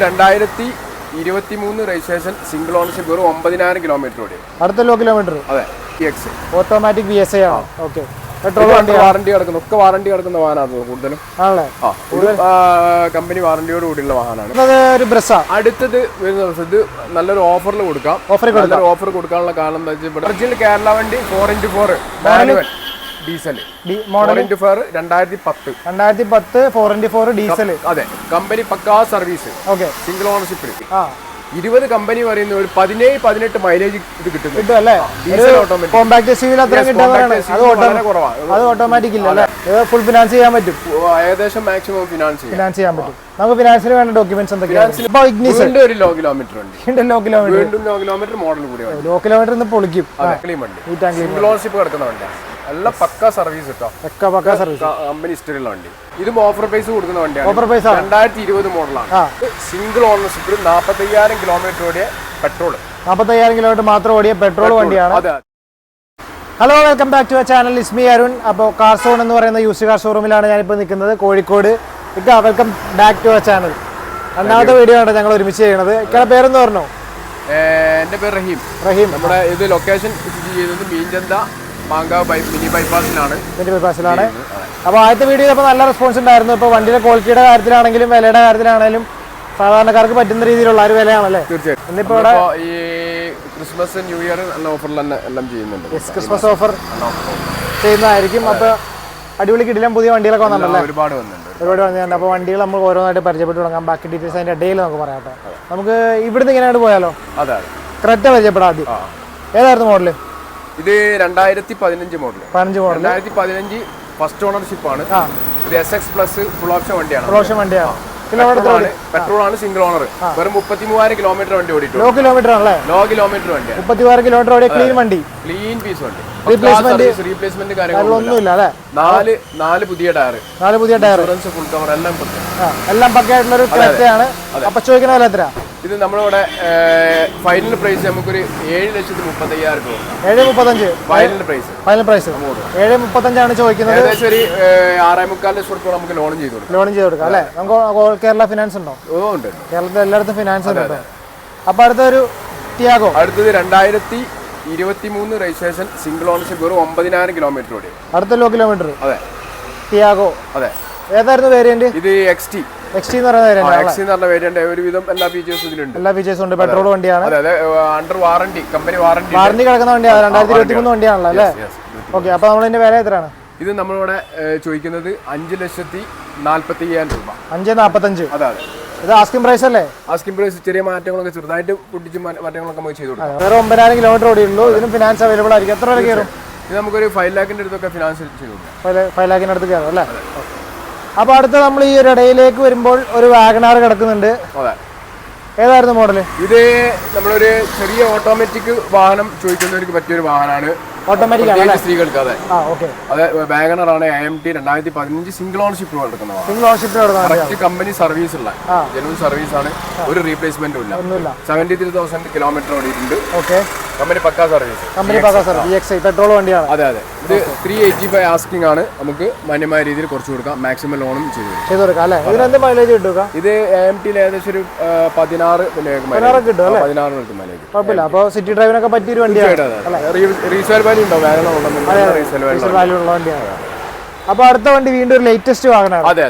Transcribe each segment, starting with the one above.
2023 registration single ownership വെറും 90,000 kilometre ഓടി. അടുത്ത ലോ കിലോമീറ്റർ. അതെ, ഓട്ടോമാറ്റിക് VSI ആണ്. ഓക്കെ. വാറണ്ടി കിടക്കുന്ന ഒക്കെ വാറണ്ടി കിടക്കുന്ന വാഹനമാണ് കൂടുതലും. കമ്പനി വാറണ്ടിയോട് കൂടിയുള്ള വാഹനമാണ്. അടുത്തത് ഇത് നല്ലൊരു ഓഫറിൽ കൊടുക്കാം. ഓഫർ കൊടുക്കാനുള്ള കാരണം എന്താ വെച്ചാൽ ഒറിജിനൽ കേരള വണ്ടി 4x4 manual diesel model 2010 4x4 diesel. അതെ, കമ്പനി പക്കാ സർവീസ്. സിംഗിൾ ഓണർഷിപ്പിൽ 20 കമ്പനി പറയുന്ന ഒരു 17-18 മൈലേജ് ഇത് കിട്ടും. ഓട്ടോമാറ്റിക് ഇല്ല, ഫുൾ ഫിനാൻസ് ചെയ്യാൻ പറ്റും. ഏകദേശം മാക്സിമം ഫിനാൻസ് ചെയ്യാൻ പറ്റും. നമുക്ക് ഫിനാൻസിന് വേണ്ട ഡോക്യുമെന്റ്സ് എന്തൊക്കെയാണ്? ഒരു ലോ കിലോമീറ്റർ ഉണ്ട്, ലോ കിലോമീറ്റർ മോഡൽ കൂടി ലോ കിലോമീറ്റർ പൊളിക്കും. സിംഗിൾ ഓണർഷിപ്പ് കിടക്കുന്ന വണ്ടിയാണ്. എല്ലാം പക്ക സർവീസ് കിട്ടോ, കമ്പനി ഹിസ്റ്ററിയുള്ള വണ്ടി. ഇതും ഓഫർ പ്രൈസ് കൊടുക്കുന്ന വണ്ടിയാണ്. 2020 മോഡലാണ്. സിംഗിൾ ഓണർഷിപ്പിൽ 45,000 കിലോമീറ്റർ ഓടിയ പെട്രോൾ. 45,000 കിലോമീറ്റർ മാത്രം ഓടിയ പെട്രോൾ വണ്ടിയാണ്. Hello, welcome back to our channel. Is me Arun. അപ്പോൾ കാർ സോൺ എന്ന് പറയുന്ന യൂസ്ഡ് കാർ ഷോറൂമിലാണ് ഞാനിപ്പോൾ നിൽക്കുന്നത്, Kozhikode. Welcome back to our channel. രണ്ടാമത്തെ വീഡിയോ ആണ് ഞങ്ങൾ ഒരുമിച്ച് ചെയ്യണത്. ഇക്കാടെ പേരെന്ന് പറഞ്ഞോ? എൻ്റെ പേര് റഹീം. നമ്മുടെ ഇത് ലൊക്കേഷൻ ചെയ്തത് മീൻചന്ത മാങ്കാവ് മിനി ബൈപ്പാസിലാണ്. അപ്പോൾ ആദ്യത്തെ വീഡിയോ അപ്പോൾ നല്ല റെസ്പോൺസ് ഉണ്ടായിരുന്നു. ഇപ്പോൾ വണ്ടിയുടെ ക്വാളിറ്റിയുടെ കാര്യത്തിലാണെങ്കിലും വിലയുടെ കാര്യത്തിലാണെങ്കിലും സാധാരണക്കാർക്ക് പറ്റുന്ന രീതിയിലുള്ള ഒരു വിലയാണല്ലേ? തീർച്ചയായും. ഇന്നിപ്പോൾ ഇവിടെ ഈ ക്രിസ്മസ് ന്യൂ ഇയർ നല്ല ഓഫറിൽ തന്നെ എല്ലാം ചെയ്യുന്നുണ്ട്. ക്രിസ്മസ് ഓഫർ ചെയ്യുന്നതായിരിക്കും. അപ്പോൾ അടിപൊളി കിടിലം പുതിയ വണ്ടികളൊക്കെ വന്നിട്ടുണ്ടല്ലേ? ഒരുപാട് വന്നിട്ടുണ്ട്. അപ്പോൾ വണ്ടികൾ നമ്മൾ ഓരോന്നായിട്ട് പരിചയപ്പെട്ട് തുടങ്ങാം. ബാക്കി ഡീറ്റെയിൽസ് അതിൻ്റെ ഇടയിൽ നമുക്ക് പറയാം. നമുക്ക് ഇവിടുന്ന് ഇങ്ങനെയായിട്ട് പോയാലോ? അതെ, ക്രെറ്റ പരിചയപ്പെടാം ആദ്യം. ഏതായിരുന്നു മോഡല്? ഇത് 2015 മോഡൽ. 2015 ഫസ്റ്റ് ഓണർഷിപ്പ് ആണ്. ഇത് SX പ്ലസ് ഫുൾ ഓപ്ഷൻ വണ്ടിയാണ്. പെട്രോൾ ആണ്, സിംഗിൾ ഓണർ. വെറും 33,000 കിലോമീറ്റർ വണ്ടി ഓടിയിട്ടുണ്ട്. ലോ കിലോമീറ്റർ ആണ്. 33,000 കിലോമീറ്റർ ഓടിയ ക്ലീൻ വണ്ടി, ക്ലീൻ പീസ് വണ്ടി. റീപ്ലേസ്മെന്റ് കാര്യങ്ങളൊന്നുമില്ല അല്ലേ? 4 പുതിയ ടയർ, ഇൻഷുറൻസ് ഫുൾ കവർ എല്ലാം പക്കയായിട്ടുള്ള ഒരു ക്രെറ്റയാണ്. അപ്പൊ ചോദിക്കുന്ന വില എത്ര? ഇത് നമ്മളിവിടെ ഫൈനൽ പ്രൈസ് നമുക്കൊരു 7,35,000 രൂപ. 7,35 ഫൈനൽ പ്രൈസ്. 7,35 ആണ് ചോദിക്കുന്നത്. ഏകദേശം ഒരു 6,45 ലക്ഷം രൂപ നമുക്ക് ലോൺ ചെയ്ത് കൊടുക്കാം അല്ലേ? നമുക്ക് കേരള ഫിനാൻസ് ഉണ്ടോ? ഉണ്ട്, കേരളത്തിൽ എല്ലായിടത്തും ഫിനാൻസ് ഉണ്ട്. അപ്പൊ അടുത്തൊരു ടിയാഗോ. അടുത്തത് 2023 രജിസ്ട്രേഷൻ സിംഗിൾ ഓണർഷിപ്പ് വെറും 90,000 കിലോമീറ്റർ ഓടി. അടുത്ത ലോ കിലോമീറ്റർ. അതെ, ടിയാഗോ. അതെ. ഏതായിരുന്നു വേരിയന്റ്? ഇത് XT എന്ന് പറയുന്ന വേരിയന്റ്. ഒരുവിധം എല്ലാ ഫീച്ചേഴ്സും ഇതിലുണ്ട്. എല്ലാ ഫീച്ചേഴ്സും ഉണ്ട്. പെട്രോൾ വണ്ടിയാണ്. അതെ, അണ്ടർ വാറണ്ടി, കമ്പനി വാറണ്ടി കിടക്കുന്ന വണ്ടിയാണ്. 2023 വണ്ടിയാണല്ലോ അല്ലേ? ഓക്കെ. അപ്പൊ നമ്മളിന്റെ വില എത്രയാണ്? ഇത് നമ്മളിവിടെ ചോദിക്കുന്നത് 5,40,000 രൂപ. 5,45. അതെ. ഇത് ആസ്കിംഗ് പ്രൈസ് അല്ലേ? Asking price. ചെറിയ മാറ്റങ്ങളൊക്കെ ചെറുതായിട്ട് പൊട്ടിച്ച് മാറ്റങ്ങളൊക്കെ നമുക്ക് ചെയ്തു കൊടുക്കാം. വേറെ 9,000 കിലോമീറ്റർ ഓടിയുള്ളൂ. ഇതിന് ഫിനാൻസ് അവൈലബിൾ ആയിരിക്കും. എത്ര വരെ കയറും? ഇത് നമുക്കൊരു 5 ലാഖിന്റെ അടുത്തൊക്കെ ഫിനാൻസ് ചെയ്തു കൊടുക്കാം. 5 ലാഖിന്റെ അടുത്ത് കയറും അല്ലേ? അപ്പൊ അടുത്ത നമ്മൾ ഈ ഒരു ഇടയിലേക്ക് വരുമ്പോൾ ഒരു വാഗണാർ കിടക്കുന്നുണ്ട്. ഏതായിരുന്നു മോഡല്? ഇത് നമ്മളൊരു ചെറിയ ഓട്ടോമാറ്റിക് വാഹനം ചോദിക്കുന്നവർക്ക് പറ്റിയൊരു വാഹനമാണ്. ഓട്ടോമാറ്റിക് സ്ത്രീകൾക്ക്. അതെ, അതെ. വാഗണർ ആണ്. AMT 2015 സിംഗിൾ ഓണർഷിപ്പ് എടുക്കുന്ന കമ്പനി സർവീസ് ഉള്ള ജനുവൻ സർവീസ് ആണ്. ഒരു റീപ്ലേസ്മെന്റും ഇല്ല. 73,000 കിലോമീറ്റർ ഓടിയിട്ടുണ്ട്. കമ്പനി പക്കാ സർവീസ്. പെട്രോൾ വണ്ടിയാണ്. അതെ. ഇത് 385 ആസ്കിംഗ് ആണ്. നമുക്ക് മാന്യമായ രീതിയിൽ കുറച്ച് കൊടുക്കാം. മാക്സിമം ലോണും ചെയ്തു കൊടുക്കാം അല്ലേ? ഇതിനെന്ത് മൈലേജ് കിട്ടുക? ഇത് AMT ഏകദേശം ഒരു 16 കിട്ടും അല്ലേ? 16 കിട്ടും മൈലേജ്. കുഴപ്പമില്ല. അപ്പോൾ സിറ്റി ഡ്രൈവിനൊക്കെ പറ്റിയൊരു വണ്ടിയാണ്. റീസെയിൽ വാല്യൂ ഉണ്ടോ? അപ്പൊ അടുത്ത വണ്ടി വീണ്ടും ഒരു ലേറ്റസ്റ്റ് വാഹനമാണ്. അതെ.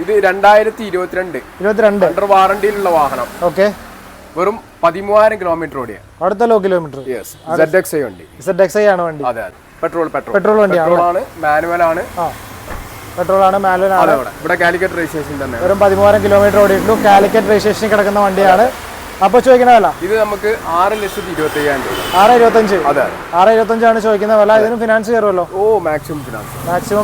ഇത് 2022 അണ്ടർ വാറണ്ടിയിലുള്ള വാഹനം. ഓക്കെ. വെറും 13,000 കിലോമീറ്റർ ഓടിയ. അടുത്ത ലോ കിലോമീറ്റർ. ZXi വണ്ടി. ZXi ആണ് വണ്ടി. അതെ. പെട്രോൾ വണ്ടിയാണ്. മാനുവൽ ആണ്. ഇവിടെ കാലിക്കറ്റ് രജിസ്ട്രേഷൻ തന്നെ. വെറും 13,000 കിലോമീറ്റർ ഓടിയിട്ടുള്ളൂ. കാലിക്കറ്റ് രജിസ്ട്രേഷൻ കിടക്കുന്ന വണ്ടിയാണ്. അപ്പൊ ചോദിക്കുന്ന വില? ഇത് നമുക്ക് 6,25,000 രൂപ. 6,25. അതെ, 6,25 ആണ് ചോദിക്കുന്ന വില. ഇതിന് ഫിനാൻസ് കയറുമല്ലോ? മാക്സിമം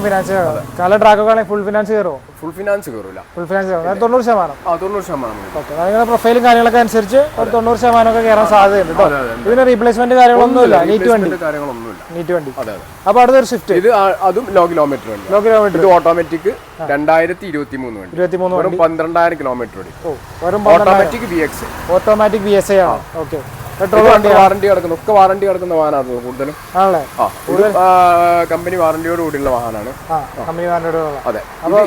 ഫിനാൻസ് കയറും. നല്ല ട്രാക്കൊക്കെ ആണെങ്കിൽ ഫുൾ ഫിനാൻസ് കയറുമോ? ഫുൾ ഫിനാൻസ് കയറില്ല. 90%. 90%. ഓക്കെ. നിങ്ങളുടെ പ്രൊഫൈലും കാര്യങ്ങളൊക്കെ അനുസരിച്ച് ഒരു 90% ഒക്കെ കയറാൻ സാധ്യതയുണ്ട് കേട്ടോ. ഇതിന് റീപ്ലേസ്മെന്റ് കാര്യങ്ങളൊന്നുമില്ല. നീറ്റ് വണ്ടി. അപ്പൊ അടുത്തൊരു സ്വിഫ്റ്റ്. ഇത് അതും ലോ കിലോമീറ്റർ. ഇത് ഓട്ടോമാറ്റിക് 2023 വണ്ടി. 12,000 കിലോമീറ്റർ ഓടി. ഓട്ടോമാറ്റിക് VSI ആണ്. ഓക്കെ. പെട്രോൾ വാറണ്ടി കിടക്കുന്ന ഒക്കെ വാറണ്ടി കിടക്കുന്ന വാഹനമാണ് കൂടുതലും. ആണല്ലേ? കമ്പനി വാറണ്ടിയോട് കൂടിയുള്ള വാഹനമാണ്. കമ്പനി വാറണ്ടിയോട്. അതെ. ഇത്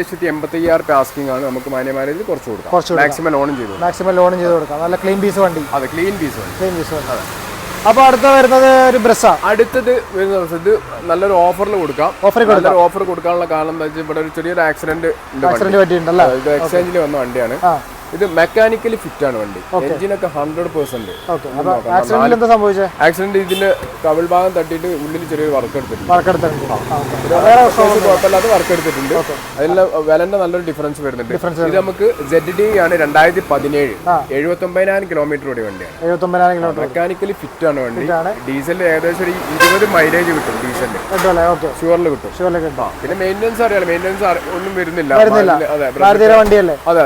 7,85,000 ആസ്കിംഗ് ആണ്. നമുക്ക് മാന്യമാരേജ് കുറച്ച് കൊടുക്കാം. മാക്സിമം ലോണും ചെയ്ത് കൊടുക്കാം. നല്ല ക്ലീൻ പീസ് വണ്ടി. അതെ, ക്ലീൻ പീസ് വണ്ടി. അതെ. അപ്പൊ അടുത്ത വരുന്നത് ഒരു ബ്രസ്സാ. അടുത്തത് വരുന്നത് ഇത് നല്ലൊരു ഓഫറിൽ കൊടുക്കാം. ഓഫർ കൊടുക്കാനുള്ള കാരണം എന്താ വെച്ചാൽ ഇവിടെ ഒരു ചെറിയൊരു ആക്സിഡന്റ് പറ്റിയിട്ടുണ്ടല്ലോ. ഇത് എക്സ്ചേഞ്ചിൽ വന്ന വണ്ടിയാണ്. ഇത് മെക്കാനിക്കലി ഫിറ്റ് ആണ് വണ്ടി. എഞ്ചിനൊക്കെ 100%. ആക്സിഡന്റ് ഇതിന്റെ കവിൾ ഭാഗം തട്ടിയിട്ട് ഉള്ളിൽ ചെറിയൊരു വർക്ക് എടുത്തിട്ടുണ്ട്. കുഴപ്പമില്ലാതെ വർക്ക് എടുത്തിട്ടുണ്ട്. അതിലുള്ള വിലന്റെ നല്ലൊരു ഡിഫറൻസ് വരുന്നുണ്ട്. ഇത് നമുക്ക് ZD ആണ് 2017 79,000 കിലോമീറ്റർ ഓടിയ വണ്ടിയാണ്. മെക്കാനിക്കലി ഫിറ്റ് ആണ് വണ്ടി. ഡീസലിൽ ഏകദേശം ഒരു 20 മൈലേജ് കിട്ടും. ഡീസലിൽ ഷുവറിൽ കിട്ടും. പിന്നെ മെയിൻ്റെനൻസ് അറിയാലോ, മെയിൻ്റെനൻസ് ഒന്നും വരുന്നില്ല. അതെ,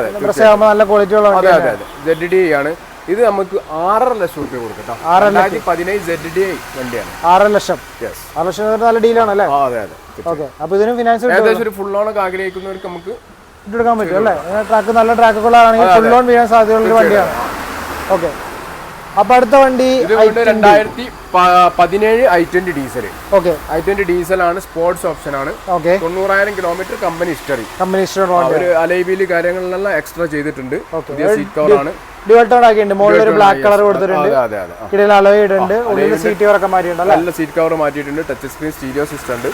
ZD ആണ്. ഇത് നമുക്ക് 6.5 ലക്ഷം രൂപ കൊടുക്കട്ടോ. 2017 ZD വണ്ടിയാണ്. 6 ലക്ഷം. നല്ല ഡീലാണല്ലേ? അതെ അതെ. അപ്പൊ ഇതിന് ഫിനാൻസ് ഏകദേശം ഒരു ഫുൾ ഓൺ ആഗ്രഹിക്കുന്നവർക്ക് നമുക്ക് എടുക്കാൻ പറ്റും അല്ലേ? ട്രാക്ക് നല്ല ട്രാക്കുകളാണെങ്കിൽ ഫുൾ ഓൺ ചെയ്യാൻ സാധ്യതയുള്ള വണ്ടിയാണ്. ഓക്കെ. അപ്പൊ അടുത്ത വണ്ടി 2017 i20 diesel. Okay. i20 diesel ആണ്. സ്പോർട്സ് ഓപ്ഷൻ ആണ്. 90,000 കിലോമീറ്റർ കമ്പനി ഹിസ്റ്ററി. ഒരു അലൈവീല് കാര്യങ്ങളിലെല്ലാം എക്സ്ട്രാ ചെയ്തിട്ടുണ്ട്. സീറ്റ് കവർ ആണ്. ഡ്യുവൽ ടോൺ ആക്കിയിട്ടുണ്ട്. മുകളിൽ ഒരു ബ്ലാക്ക് കളർ കൊടുത്തിട്ടുണ്ട്. കിടിലൻ അലോയ് ഇടുന്നുണ്ട്. ഉള്ളിൽ സീറ്റ് കവർ ഒക്കെ മാറ്റിയിട്ടുണ്ട്. നല്ല സീറ്റ് കവർ മാറ്റിയിട്ടുണ്ട്. ടച്ച് സ്ക്രീൻ സ്റ്റീരിയോ സിസ്റ്റം ഉണ്ട്.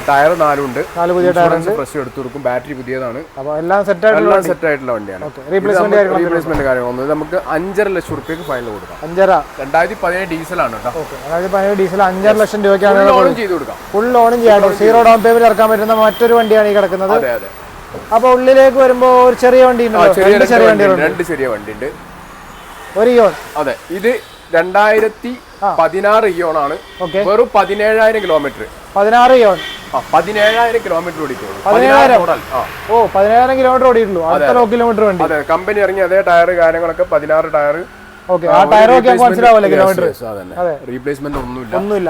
ടയർ 4 ഉണ്ട്. 4 പുതിയ ടയർ ഉണ്ട്. ഫ്രഷ് എടുത്തു കൊടുക്കും. ബാറ്ററി പുതിയതാണ്. അപ്പോൾ എല്ലാം സെറ്റ് ആയിട്ടുള്ള വണ്ടിയാണ്. റീപ്ലേസ്മെന്റ് കാര്യങ്ങളൊന്നും നമുക്ക് 5.5 ലക്ഷം രൂപയ്ക്ക് ഫൈനൽ കൊടുക്കാം. 2017 ഡീസലാണ് കേട്ടോ. 2017 ഡീസൽ 5.5 ലക്ഷം രൂപയ്ക്കാണ് ലോണും ചെയ്ത് കൊടുക്കാം. ഫുൾ ലോണും ചെയ്യാം. സീറോ ഡൗൺ പേയ്മെന്റ് ഇറക്കാൻ പറ്റുന്ന മറ്റൊരു വണ്ടിയാണ് ഈ കിടക്കുന്നത്. അതെ അതെ. അപ്പൊ ഉള്ളിലേക്ക് വരുമ്പോ ഒരു ചെറിയ വണ്ടി ഉണ്ട്. 2 ചെറിയ വണ്ടി ഉണ്ട്. ഒരു ഇയോൺ. അതെ. ഇത് 2016 ഇയോൺ ആണ്. വെറും 17,000 കിലോമീറ്റർ. 16 ഇയോൺ. 17,000 കിലോമീറ്റർ ഓടിക്കുള്ളൂ. 17,000 കിലോമീറ്റർ ഓടിയിട്ടുള്ളൂ. അടുത്ത കിലോമീറ്റർ വണ്ടി. അതെ, കമ്പനി ഇറങ്ങിയ അതേ ടയർ കാര്യങ്ങളൊക്കെ 16 ടയർ. ഓക്കെ. ആ ടയർ ഒക്കെ മനസ്സിലാവില്ല കിലോമീറ്റർ. റീപ്ലേസ്മെന്റ് ഒന്നുമില്ല.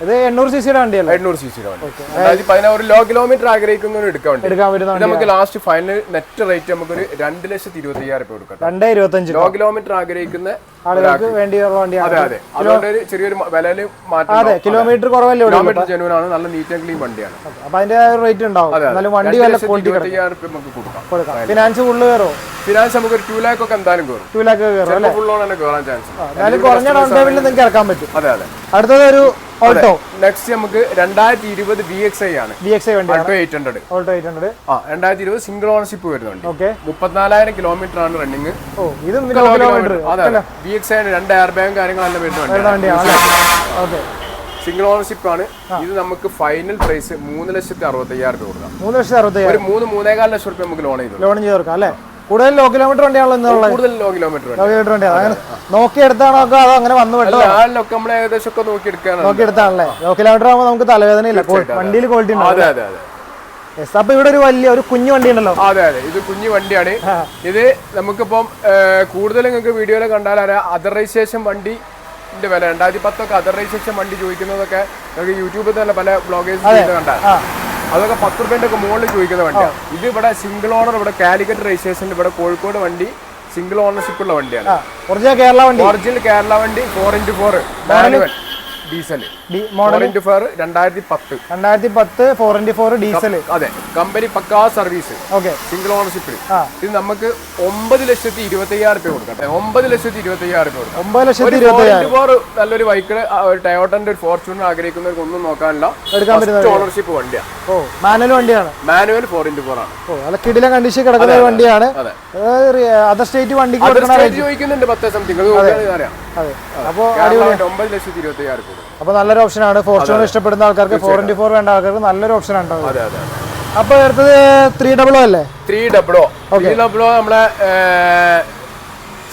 ഇത് 800 സിസിയുടെ വണ്ടിയല്ലേ? 800 സിസിയുടെ വണ്ടി. 2016 ലോ കിലോമീറ്റർ ആഗ്രഹിക്കുന്നവർ എടുക്കാൻ പറ്റും. നമുക്ക് ലാസ്റ്റ് ഫൈനൽ നെറ്റ് റേറ്റ് നമുക്ക് ഒരു 2,25,000 രൂപ കൊടുക്കാം. 2,25,000. ലോ കിലോമീറ്റർ ആഗ്രഹിക്കുന്ന ആളുകൾക്ക് വേണ്ടിയുള്ള വണ്ടിയാണ്. അതെ അതെ. അതുകൊണ്ട് ഒരു ചെറിയൊരു വിലയില് മാറ്റം. അതെ, കിലോമീറ്റർ കുറവല്ലേ? കിലോമീറ്റർ ജെന്യൂൻ ആണ്. നല്ല നീറ്റ് ആൻഡ് ക്ലീൻ വണ്ടിയാണ്. അപ്പൊ അതിന്റെ റേറ്റ് ഉണ്ടാവും. എന്നാലും വണ്ടി നല്ല ക്വാളിറ്റി 25,000 രൂപ നമുക്ക് കൊടുക്കാം. Finance full കയറോ? ഫിനാൻസ് നമുക്ക് ഒരു 2 lakh ഒക്കെ എന്തായാലും കയറും. 2 lakh കയറും അല്ലേ? ഫുൾ ഓൺ തന്നെ കയറാൻ ചാൻസ്. എന്നാലും കുറഞ്ഞ ഡൗൺ പേയ്മെന്റിൽ നിങ്ങൾക്ക് ഇറക്കാൻ പറ്റും. അതെ അതെ. അടുത്തത് ഒരു ഓൾട്ടോ. നെക്സ്റ്റ് നമുക്ക് 2020 VXI ആണ്. VXI വണ്ടി. ഓൾട്ടോ 800. 2020 സിംഗിൾ ഓണർഷിപ്പ് വരുന്നുണ്ട്. 34,000 കിലോമീറ്റർ ആണ് റണ്ണിങ്. ഇത് കിലോമീറ്റർ. അതെ. VXI ആണ്. 2 എയർ ബാഗ് കാര്യങ്ങളെല്ലാം വരുന്നുണ്ട്. സിംഗിൾ ഓണർഷിപ്പ് ആണ്. ഇത് നമുക്ക് ഫൈനൽ പ്രൈസ് 3,60,000 രൂപ കൊടുക്കാം. 3,60,000. ഒരു 3-3.25 ലക്ഷം രൂപ നമുക്ക് ലോൺ ചെയ്ത് കൊടുക്കാം അല്ലേ? കൂടുതൽ ലോ കിലോമീറ്റർ വണ്ടിയാണല്ലോ. കൂടുതൽ ലോ കിലോമീറ്റർ വണ്ടി അങ്ങനെ നോക്കിയെടുത്താണോ അതോ അങ്ങനെ വന്നു വിട്ടോ? നമ്മൾ ഏകദേശം ഒക്കെ നോക്കിയെടുത്താണല്ലേ? ലോ കിലോമീറ്റർ ആകുമ്പോൾ നമുക്ക് തലവേദന ഇല്ല. വണ്ടിയിൽ ക്വാളിറ്റി ഉണ്ട്. അതെ അതെ അതെ. അപ്പൊ ഇവിടെ ഒരു കുഞ്ഞു വണ്ടി ഉണ്ടല്ലോ. അതെ അതെ. ഇത് കുഞ്ഞു വണ്ടിയാണ്. ഇത് നമുക്കിപ്പം കൂടുതൽ നിങ്ങൾക്ക് വീഡിയോയിൽ കണ്ടാൽ അറിയാം. അതറൈസേഷൻ വണ്ടി വില 2010 അതറൈസേഷൻ വണ്ടി ചോദിക്കുന്നതൊക്കെ നമുക്ക് യൂട്യൂബിൽ തന്നെ പല ബ്ലോഗേഴ്സ് കണ്ടാൽ അതൊക്കെ 10 രൂപേന്റെ ഒക്കെ മുകളിൽ ചോദിക്കുന്ന വണ്ടിയാണ്. ഇത് ഇവിടെ സിംഗിൾ ഓണർ. ഇവിടെ കാലിക്കറ്റ് രജിസ്ട്രേഷൻ. ഇവിടെ കോഴിക്കോട് വണ്ടി സിംഗിൾ ഓണർഷിപ്പ് ഉള്ള വണ്ടിയാണ്. ഒറിജിനൽ കേരള വണ്ടി. 4x4 manual diesel. 4x4 2010 4x4 diesel. അതെ. കമ്പനി പക്കാ സർവീസ്. സിംഗിൾ ഓണർഷിപ്പിൽ ഇത് നമുക്ക് 9,20,000 രൂപ കൊടുക്കാം. 9,20,000 രൂപ കൊടുക്കാം. 9,20,000. നല്ലൊരു ബൈക്കിൽ ടയോട്ടന്റെ ഒരു ഫോർച്യൂണർ ആഗ്രഹിക്കുന്നവർക്ക് ഒന്നും നോക്കാനില്ല. ഓണർഷിപ്പ് വണ്ടിയാണ്. മാനുവൽ വണ്ടിയാണ്. മാനുവൽ 4x4 ആണ്. നല്ല കിടിലൻ കണ്ടീഷൻ കിടക്കുന്ന ഒരു വണ്ടിയാണ്. അതർ സ്റ്റേറ്റ് വണ്ടി ചോദിക്കുന്നുണ്ട് 10 സംതിങ്. അറിയാം. അപ്പൊ 9,20,000 രൂപ. അപ്പൊ നല്ലൊരു ഓപ്ഷനാണ്. ഫോർച്യൂണർ ഇഷ്ടപ്പെടുന്ന ആൾക്കാർക്ക് 4x4 വേണ്ട ആൾക്കാർക്ക് നല്ലൊരു ഓപ്ഷൻ ആണ്. അപ്പൊ അടുത്തത് 300 അല്ലേ? 300 നമ്മളെ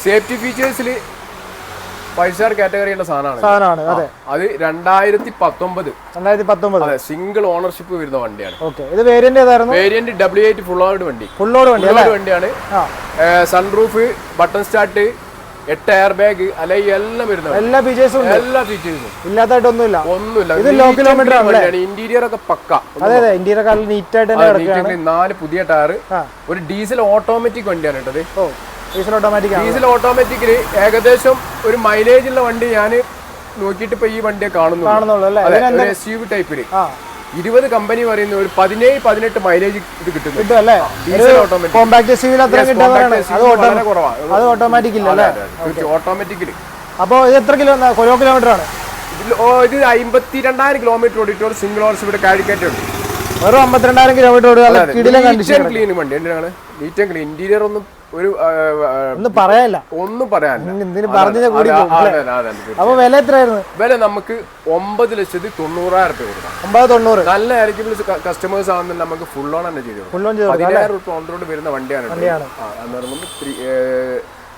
സേഫ്റ്റി ഫീച്ചേഴ്സിൽ 5 സ്റ്റാർ കാറ്റഗറിയുള്ള സാധനമാണ്. അതെ. അത് 2019 അതെ. സിംഗിൾ ഓണർഷിപ്പ് വരുന്ന വണ്ടിയാണ്. ഇത് വേരിയന്റ് ഏതായിരുന്നു? വേരിയന്റ് W8 ഫുൾ ഓഡ് വണ്ടി. വണ്ടിയാണ്. Sunroof, button start, 8 air bag, അലൈ എല്ലാം വരുന്നത്. എല്ലാ ഫീച്ചേഴ്സും ഇല്ലാത്തതായിട്ടൊന്നുമില്ല. ഇത് ലോ കിലോമീറ്റർ ആണ്. ഇന്റീരിയർ ഒക്കെ പക്ക. അതെ അതെ. ഇന്റീരിയർ ഒക്കെ നീറ്റ് ആയിട്ട് തന്നെ കിടക്കുകയാണ്. 4 പുതിയ ടയർ. ഒരു ഡീസൽ ഓട്ടോമാറ്റിക് വണ്ടിയാണ് കേട്ടത്. ഡീസൽ ഓട്ടോമാറ്റിക് ആണ്. ഡീസൽ ഓട്ടോമാറ്റിക്കലി ഏകദേശം ഒരു മൈലേജ് ഉള്ള വണ്ടി ഞാൻ നോക്കിയിട്ട് ഇപ്പൊ ഈ വണ്ടിയെ കാണുന്നുള്ളൂ അല്ലേ? കാണുന്നു. SUV ടൈപ്പില് 20 കമ്പനി പറയുന്ന ഒരു 17-18 മൈലേജ് ഇത് കിട്ടും അല്ലേ? Diesel automatic. കോമ്പാക്ട് SUV അത്ര കിട്ടാൻ അത് ഓട്ടോമാറ്റിക് ഇല്ല അല്ലേ? ഓട്ടോമാറ്റിക്കലി. അപ്പോൾ ഇത് എത്ര കിലോമീറ്റർ ആണ്? ഇത് 52,000 കിലോമീറ്റർ ഓടിയിട്ട് സിംഗിൾ ഓണർഷിപ്പ് ഇവിടെ കാലിക്കറ്റ് ഉണ്ട്. വെറും 52,000 കിലോമീറ്റർ ക്ലീൻ വണ്ടി എന്തിനാണ് നീറ്റ് ആൻഡ് ക്ലീൻ. ഇന്റീരിയർ ഒന്നും ഒന്നും പറയാനില്ല. അപ്പൊ വില എത്രയായിരുന്നു? വില നമുക്ക് 9,90,000 രൂപ കൊടുക്കാം. 990. നല്ല എലിജിബിൾ കസ്റ്റമേഴ്സ് ആവുന്നത് നമുക്ക് ഫുൾ ഓൺ തന്നെ ചെയ്തു. 15,000 രൂപ ഓൺ റോഡ് വരുന്ന വണ്ടിയാണ്.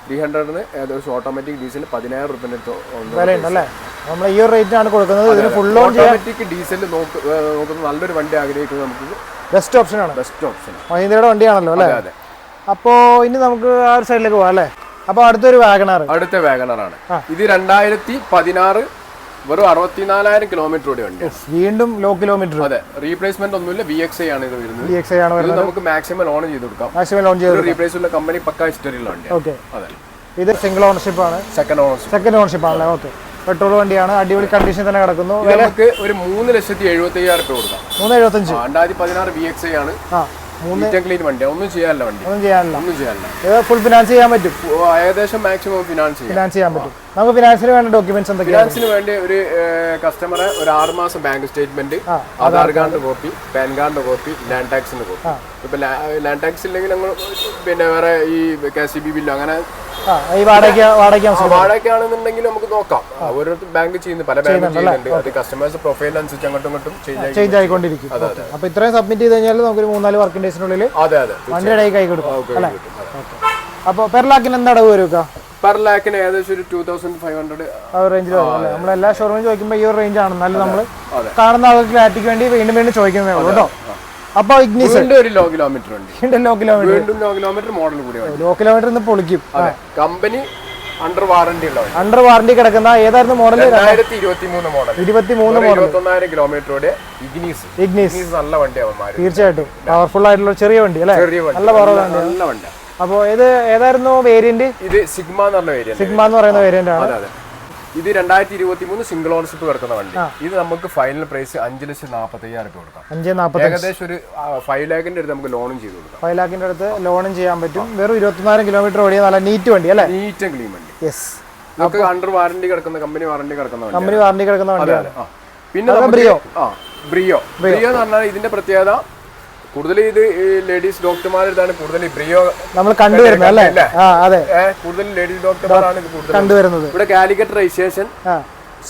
300 ഏകദേശം ഓട്ടോമാറ്റിക് ഡീസൽ 10,000 രൂപ വിലയുണ്ടല്ലേ? നമ്മൾ ഈ ഒരു റേറ്റ് ആണ് കൊടുക്കുന്നത്. ഇതിന് ഫുൾ ഓട്ടോമാറ്റിക് ഡീസൽ നോക്കുന്ന നല്ലൊരു വണ്ടി ആഗ്രഹിക്കുന്നത് നമുക്ക് ബെസ്റ്റ് ഓപ്ഷൻ ആണ്. ബെസ്റ്റ് ഓപ്ഷൻ മഹീന്ദ്രയുടെ വണ്ടിയാണല്ലോ അല്ലേ? അതെ. അപ്പോ ഇനി നമുക്ക് ആ ഒരു സൈഡിലേക്ക് പോവാം അല്ലേ? അപ്പൊ അടുത്ത വാഗണറാണ്. ഇത് 2016 വെറും 64,000 കിലോമീറ്റർ ഓടിയ വണ്ടി. വീണ്ടും ലോ കിലോമീറ്റർ. അതെ, റീപ്ലേസ്മെന്റ് ഒന്നുമില്ല. VXI ആണ് ഇത് വരുന്നത്. ഇത് നമുക്ക് മാക്സിമം ലോൺ ചെയ്ത് കൊടുക്കാം. റീപ്ലേസ് ഉള്ള കമ്പനി പക്ക ഹിസ്റ്ററിയുള്ള വണ്ടി. അതെ. ഇത് സിംഗിൾ ഓണർഷിപ്പ് ആണ്. സെക്കൻഡ് ഓണർഷിപ്പ് ആണല്ലേ? ഓക്കെ. പെട്രോൾ വണ്ടിയാണ്. അടിപൊളി കണ്ടീഷൻ തന്നെ കിടക്കുന്നു. നമുക്ക് ഒരു 3,75,000 രൂപ കൊടുക്കാം. 3,75. 2016 VXI ആണ്. ക്ലീൻ വണ്ടി. ഒന്നും ചെയ്യാനില്ല. ഫുൾ ഫിനാൻസ് ചെയ്യാൻ പറ്റും. ഏകദേശം മാക്സിമം ഫിനാൻസ് ചെയ്യാൻ പറ്റും. നമുക്ക് ഫിനാൻസിന് വേണ്ട ഡോക്യുമെന്റ്സ് എന്തൊക്കെയാണ്? ഫിനാൻസിന് വേണ്ടി ഒരു കസ്റ്റമറെ ഒരു 6 മാസം ബാങ്ക് സ്റ്റേറ്റ്മെന്റ്, ആധാർ കാർഡിന്റെ കോപ്പി, പാൻ കാർഡിന്റെ കോപ്പി, ലാൻഡ് ടാക്സിന്റെ കോപ്പി. ഇപ്പൊ ലാൻഡ് ടാക്സ് ഇല്ലെങ്കിൽ നമ്മൾ പിന്നെ വേറെ ഈ KCB ബില്ല് അങ്ങനെ വാടകയ്ക്കാണെന്നുണ്ടെങ്കിൽ നമുക്ക് നോക്കാം. ഓരോരുത്തർ ബാങ്ക് ചെയ്യുന്നു, പല ബാങ്ക് ചെയ്യുന്നുണ്ട്. അത് കസ്റ്റമേഴ്സ് പ്രൊഫൈൽ അനുസരിച്ച് അങ്ങോട്ടും ഇങ്ങോട്ടും ചേഞ്ച് ആയിക്കൊണ്ടിരിക്കും. അപ്പൊ ഇത്രയും സബ്മിറ്റ് ചെയ്ത് കഴിഞ്ഞാൽ നമുക്ക് 3-4 വർക്കിംഗ് ഡേയ്സിനുള്ളിൽ വണ്ടിയുടെ കൈ കൊടുക്കും അല്ലേ? അപ്പൊ പെർ ലാക്കിന് എന്താ അടവ് വരും? പെർ ലാക്കിന് ഏകദേശം ഒരു 2,500 ആ റേഞ്ചിൽ വരും. നമ്മളെല്ലാ ഷോറൂമിൽ ചോദിക്കുമ്പോൾ ഈ ഒരു റേഞ്ച് ആണ്. എന്നാലും നമ്മൾ കാണുന്ന ആൾക്ക് ക്ലാരിറ്റിക്ക് വേണ്ടി വീണ്ടും ചോദിക്കുന്നേ ഉള്ളൂ കേട്ടോ. അപ്പൊ ഇഗ്നിസ് ഒരു ലോ കിലോമീറ്റർ ഉണ്ട്. ലോ കിലോമീറ്റർ മോഡൽ കൂടിയാണ്. ലോ കിലോമീറ്റർ ഇന്ന് പൊളിക്കും. Company under warranty under warranty കിടക്കുന്ന ഏതായിരുന്നു മോഡൽ? 2023 മോഡൽ. 21,000 കിലോമീറ്റർ ഇഗ്നിസ് നല്ല വണ്ടിയാണ്. തീർച്ചയായിട്ടും പവർഫുൾ ആയിട്ടുള്ള ചെറിയ വണ്ടി അല്ലേ? നല്ല പവർ വണ്ടി. അപ്പൊ ഇത് ഏതായിരുന്നു വേരിയന്റ്? ഇത് സിഗ്മ എന്ന് പറയുന്ന വേരിയന്റ് ആണ്. ഇത് 2023 സിംഗിൾ ഓണർഷിപ്പ് കിടക്കുന്ന വണ്ടി. ഇത് നമുക്ക് ഫൈനൽ പ്രൈസ് 5,40,000 രൂപ കൊടുക്കാം. 5,40,000. ഏകദേശം ഒരു 5 lakhിന്റെ അടുത്ത് നമുക്ക് ലോണും ചെയ്ത് കൊടുക്കാം. 5 lakhിന്റെ അടുത്ത് ലോണും ചെയ്യാൻ പറ്റും. വെറും 21,000 കിലോമീറ്റർ ഓടിയ നല്ല നീറ്റ് വണ്ടി അല്ലേ? നീറ്റ് ആൻഡ് ക്ലീൻ വണ്ടി. യെസ്. നമുക്ക് അണ്ടർ വാറന്റി കിടക്കുന്ന കമ്പനി വാറന്റി കിടക്കുന്ന വണ്ടിയാണ്. പിന്നെ ബ്രിയോ എന്ന് പറഞ്ഞാൽ ഇതിന്റെ പ്രത്യേകത കൂടുതൽ ഇത് ലേഡീസ് ഡോക്ടർമാരാണ് കൂടുതൽ ബ്രിയോ നമ്മൾ കണ്ടുവരുന്നത് അല്ലേ? കൂടുതൽ ലേഡീസ് ഡോക്ടർമാരാണ് ഇത് കൂടുതൽ കണ്ടുവരുന്നത്. ഇവിടെ കാലിക്കറ്റ് രജിസ്ട്രേഷൻ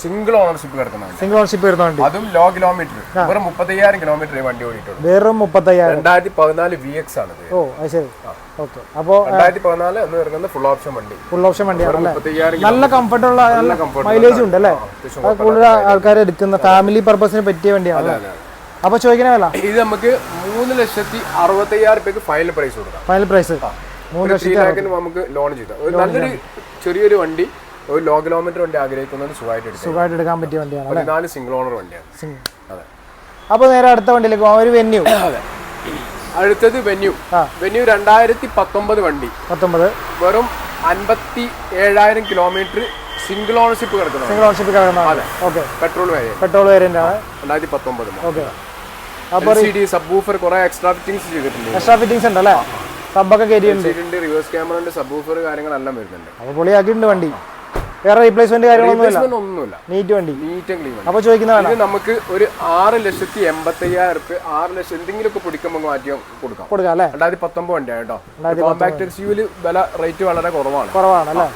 സിംഗിൾ ഓണർഷിപ്പ് കിടക്കുന്നുണ്ട്. അതും ലോ കിലോമീറ്റർ. വെറും 30,000 കിലോമീറ്റർ വണ്ടി ഓടിയിട്ടുള്ളൂ. വെറും 30,000. 2014 VX ആണ്. അപ്പോ 2014 എന്ന് പറയുന്നത് ഫുൾ ഓപ്ഷൻ വണ്ടിയാണ്. നല്ല കംഫർട്ടുള്ള മൈലേജ് ഉണ്ട് അല്ലേ? കൂടുതൽ ആൾക്കാർ എടുക്കുന്ന ഫാമിലി പർപ്പസിന് പറ്റിയ വണ്ടിയാണ്. അപ്പൊ ചോദിക്കുന്ന വില ഇത് നമുക്ക് 3,60,000 രൂപയ്ക്ക് ഫൈനൽ പ്രൈസ് കൊടുക്കാം. ഫൈനൽ പ്രൈസ് 3,00,000 നമുക്ക് ലോൺ ചെയ്താൽ നല്ലൊരു ചെറിയൊരു വണ്ടി, ഒരു ലോ കിലോമീറ്റർ വണ്ടി ആഗ്രഹിക്കുന്നത് സുഖമായിട്ട് എടുക്കാൻ പറ്റിയ വണ്ടിയാണ്. 14 സിംഗിൾ ഓണർ വണ്ടിയാണ്. അതെ. അപ്പൊ നേരെ അടുത്ത വണ്ടിയിലേക്ക് പോകാം. ഒരു വെന്യൂ. അതെ. അടുത്തത് വെന്യൂ 2019 വണ്ടി. 19 വെറും 57,000 കിലോമീറ്റർ സിംഗിൾ ഓണർഷിപ്പ് കിടക്കുന്ന. അതെ. ഓക്കെ. പെട്രോൾ വേരിയന്റ് ആണ്. 2019. ഓക്കെ. LCD സബ്വൂഫർ കുറെ എക്സ്ട്രാ ഫിറ്റിംഗ്സ് ചെയ്തിട്ടുണ്ട്. ഉണ്ടല്ലേ? സബ്ബൊക്കെ കേറ്റിയിട്ടുണ്ട്. റിവേഴ്സ് ക്യാമറ ഉണ്ട്, സബ്വൂഫർ കാര്യങ്ങളെല്ലാം വരുന്നുണ്ട്. അപ്പോൾ പൊളിയാക്കിയിട്ടുണ്ട് വണ്ടി. വേറെ റീപ്ലേസ്മെന്റ് കാര്യങ്ങളൊന്നുമില്ല. നീറ്റ് വണ്ടി. ക്ലീൻ. അപ്പോൾ ചോദിക്കുന്ന നമുക്ക് ഒരു 6,80,000 രൂപ 6 ലക്ഷം എന്തെങ്കിലുമൊക്കെ പിടിക്കുമ്പോൾ മാറ്റി കൊടുക്കാം അല്ലേ? 2019 വണ്ടിയാണ് കേട്ടോ. കോമ്പാക്ട് SUV വില റേറ്റ് വളരെ കുറവാണ് അല്ലേ?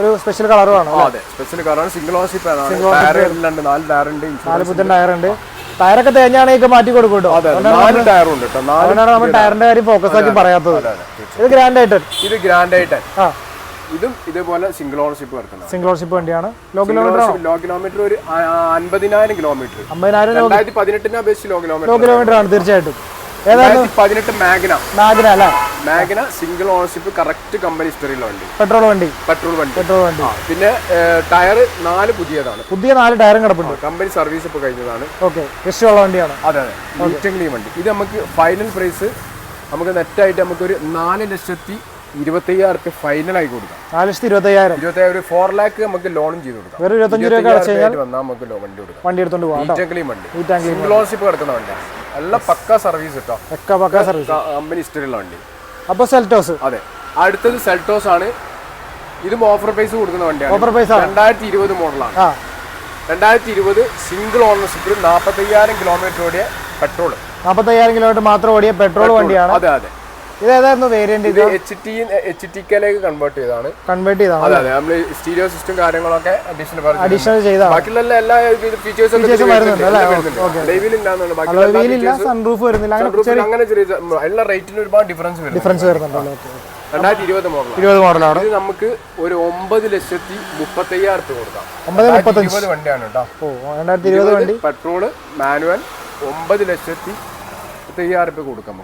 ഒരു സ്പെഷ്യൽ കളറുമാണ്. അതെ, സ്പെഷ്യൽ കളറാണ്. സിംഗിൾ ഓണർഷിപ്പ് ആണ്. 4 ടയർ ഉണ്ട്. 4 പുത്തൻ ടയർ ഉണ്ട്. ടയറൊക്കെ തേഞ്ഞാണെങ്കിൽ മാറ്റി കൊടുക്കും കേട്ടോ. 4 ടയറും ഉണ്ട് കേട്ടോ. അതുകൊണ്ടാണ് നമ്മൾ ടയറിന്റെ കാര്യം ഫോക്കസ് ആക്കി പറയാത്തത്. ഇത് ഗ്രാൻഡ് ആയിട്ട് ഇതും ഇതേപോലെ സിംഗിൾ ഓണർഷിപ്പ് വണ്ടിയാണ്. ലോ കിലോമീറ്റർ ഒരു 50,000 കിലോമീറ്റർ. 2018 അപേക്ഷിച്ച് ലോ കിലോമീറ്റർ ആണ്. തീർച്ചയായിട്ടും 2018 Magna single ownership correct company ഹിസ്റ്ററിയുള്ള വണ്ടി. പെട്രോൾ വണ്ടി. പിന്നെ ടയർ 4 പുതിയ 4 ടയറും കിടപ്പുണ്ട്. കമ്പനി സർവീസ് ഇപ്പൊ കഴിഞ്ഞതാണ്. വണ്ടിയാണ്. അതെ. വണ്ടി. ഇത് നമുക്ക് ഫൈനൽ പ്രൈസ് നമുക്ക് നെറ്റായിട്ട് നമുക്ക് ഒരു 4,60,000 25,000 ഫൈനലായി കൊടുക്കാം. 4,25,000. 25,000 4 lakh നമുക്ക് ലോണും ചെയ്ത് കൊടുക്കാം. വെറും 25 രൂപ അടച്ചു കഴിഞ്ഞാൽ വന്നാൽ നമുക്ക് വണ്ടി കൊടുക്കാം. വണ്ടി എടുത്തോണ്ട് പോകാം. സിംഗിൾ ഓണർഷിപ്പ് കിടക്കുന്ന വണ്ടിയാണ്. എല്ലാം പക്ക സർവീസ് കേട്ടോ. പക്ക സർവീസ്. കമ്പനി ഹിസ്റ്ററിയുള്ള വണ്ടി. അപ്പോൾ സെൽറ്റോസ്. അതെ. അടുത്തത് സെൽറ്റോസ് ആണ്. ഇതും ഓഫർ പ്രൈസ് കൊടുക്കുന്ന വണ്ടിയാണ്. ഓഫർ പ്രൈസ് 2020 മോഡലാണ്. 2020 സിംഗിൾ ഓണർഷിപ്പിൽ 45,000 കിലോമീറ്റർ ഓടിയ പെട്രോൾ. 45,000 കിലോമീറ്റർ മാത്രം ഓടിയ പെട്രോൾ വണ്ടിയാണ്. അതെ അതെ. ഇത് ഏതായിരുന്നു വേരിയന്റ്? ഇത് HTK-ലേക്ക് കൺവേർട്ട് ചെയ്താണ്. അതെ അതെ. നമ്മൾ സ്റ്റീരിയോ സിസ്റ്റം കാര്യങ്ങളൊക്കെ അഡീഷണൽ ചെയ്താണ്. ബാക്കിയുള്ള എല്ലാ ഫീച്ചേഴ്സും സൺറൂഫ് വരുന്നില്ല. അങ്ങനെ എല്ലാ റേറ്റിന് ഒരുപാട് ഡിഫറൻസ് വരുന്നുണ്ടല്ലോ. 2020 മോഡലാണ്. ഇത് നമുക്ക് ഒരു 9,35,000 കൊടുക്കാം. 2020 വണ്ടിയാണ് കേട്ടോ. 2020 വണ്ടി പെട്രോള് മാനുവൽ 9,35,000 കൊടുക്കാം.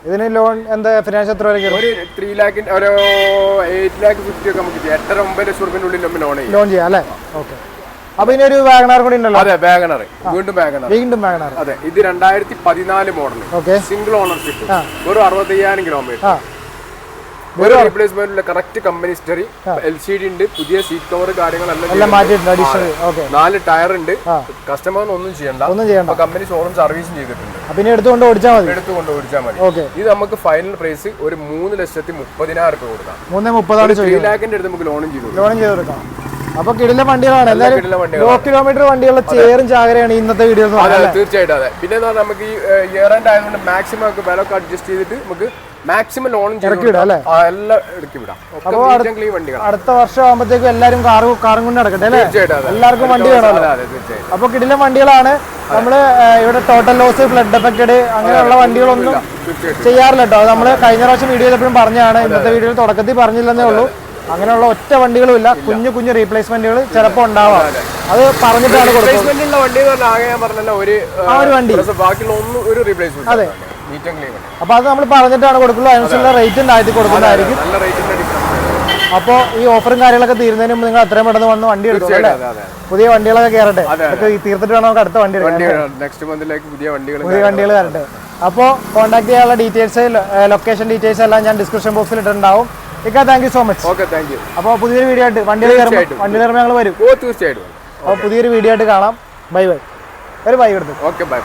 ഇതിന് ലോൺ എന്താ ഫിനാൻസ് എത്ര വരെ? ഒരു 3 lakh ഒരു 8,50,000 ഒക്കെ നമുക്ക് 8-9 ലക്ഷം രൂപയുടെ ഉള്ളിൽ ലോൺ ചെയ്യാം അല്ലേ? ഓക്കെ. അപ്പൊ ഇനി ഒരു വാഗണാർ കൂടി ഉണ്ടല്ലോ. അതെ, വാഗണാർ. വീണ്ടും വാഗണാർ. അതെ. ഇത് 2014 മോഡൽ. Single ownership. ഒരു 65,000 കിലോമീറ്റർ. ഒരു replacement correct company history. LCD ഉണ്ട്. പുതിയ സീറ്റ് കവർ കാര്യങ്ങളെല്ലാം മാറ്റിയിട്ടുണ്ട്. 4 ടയർ ഉണ്ട്. കസ്റ്റമറിന് ഒന്നും ചെയ്യണ്ട. കമ്പനി ഷോറൂം സർവീസും ചെയ്തിട്ടുണ്ട്. പിന്നെ എടുത്തുകൊണ്ട് ഓടിച്ചാൽ മതി. ഇത് നമുക്ക് ഫൈനൽ പ്രൈസ് ഒരു 3,30,000 കൊടുക്കാം. 3,30,000 lakh അടുത്ത് നമുക്ക് ലോണും ചെയ്തു കൊടുക്കാം. അപ്പൊ കിടില വണ്ടികളാണ്. ലോ കിലോമീറ്റർ വണ്ടികളുടെ ചേറും ചാകരയാണ് ഇന്നത്തെ വീഡിയോ. തീർച്ചയായിട്ടും. അതെ. പിന്നെ നമുക്ക് ഈ ഇയർ എൻഡ് ആയതുകൊണ്ട് മാക്സിമം നമുക്ക് വില ഒക്കെ അഡ്ജസ്റ്റ് ചെയ്തിട്ട് നമുക്ക് മാക്സിമം ലോണും ഇറക്കി വിടാം അല്ലേ? എല്ലാം ഇറക്കി വിടാം. അടുത്ത വർഷം ആകുമ്പോഴത്തേക്കും എല്ലാരും കാറും കൊണ്ട് നടക്കട്ടെ അല്ലേ? എല്ലാവർക്കും വണ്ടി വേണമല്ലോ. അപ്പൊ കിടില വണ്ടികളാണ്. നമ്മള് ഇവിടെ ടോട്ടൽ ലോസ്, ഫ്ലഡ് എഫക്റ്റഡ് അങ്ങനെയുള്ള വണ്ടികളൊന്നും ചെയ്യാറില്ല കേട്ടോ. നമ്മള് കഴിഞ്ഞ പ്രാവശ്യം വീഡിയോ ചെയ്തപ്പോഴും പറഞ്ഞാണ്. ഇന്നത്തെ വീഡിയോയിൽ തുടക്കത്തിൽ പറഞ്ഞില്ലെന്നേ ഉള്ളൂ. അങ്ങനെയുള്ള ഒറ്റ വണ്ടികളും ഇല്ല. കുഞ്ഞു റീപ്ലേസ്മെന്റുകൾ ചിലപ്പോൾ ഉണ്ടാവാം. അത് പറഞ്ഞിട്ടാണ് കൊടുക്കുന്നത്. അതെ. അപ്പൊ അത് നമ്മൾ പറഞ്ഞിട്ടാണ് കൊടുക്കുള്ളൂ. അതിനനുസരിച്ചുള്ള റേറ്റ് ഉണ്ടാക്കി കൊടുക്കുന്നതായിരിക്കും. അപ്പോൾ ഈ ഓഫറും കാര്യങ്ങളൊക്കെ തീരുന്നതിന് മുമ്പ് നിങ്ങൾ എത്രയും പെട്ടെന്ന് വന്ന് വണ്ടി എടുക്കും അല്ലേ? പുതിയ വണ്ടികളൊക്കെ കയറട്ടെ. തീർത്തിട്ട് വേണം നമുക്ക് അടുത്ത വണ്ടി എടുക്കാൻ. പുതിയ വണ്ടികൾ കയറട്ടെ. അപ്പോൾ കോൺടാക്ട് ചെയ്യാനുള്ള ഡീറ്റെയിൽസ്, ലൊക്കേഷൻ ഡീറ്റെയിൽസ് എല്ലാം ഞാൻ ഡിസ്ക്രിപ്ഷൻ ബോക്സിൽ ഇട്ടിട്ടുണ്ടാവും. Thank you so much. അപ്പോൾ പുതിയൊരു വീഡിയോ ആയിട്ട് വണ്ടി കയറുമ്പോൾ ഞങ്ങൾ വരും. തീർച്ചയായിട്ടും. അപ്പോൾ പുതിയൊരു വീഡിയോ ആയിട്ട് കാണാം. ബൈ. ഒരു ബൈ എടുത്തു. Okay, by.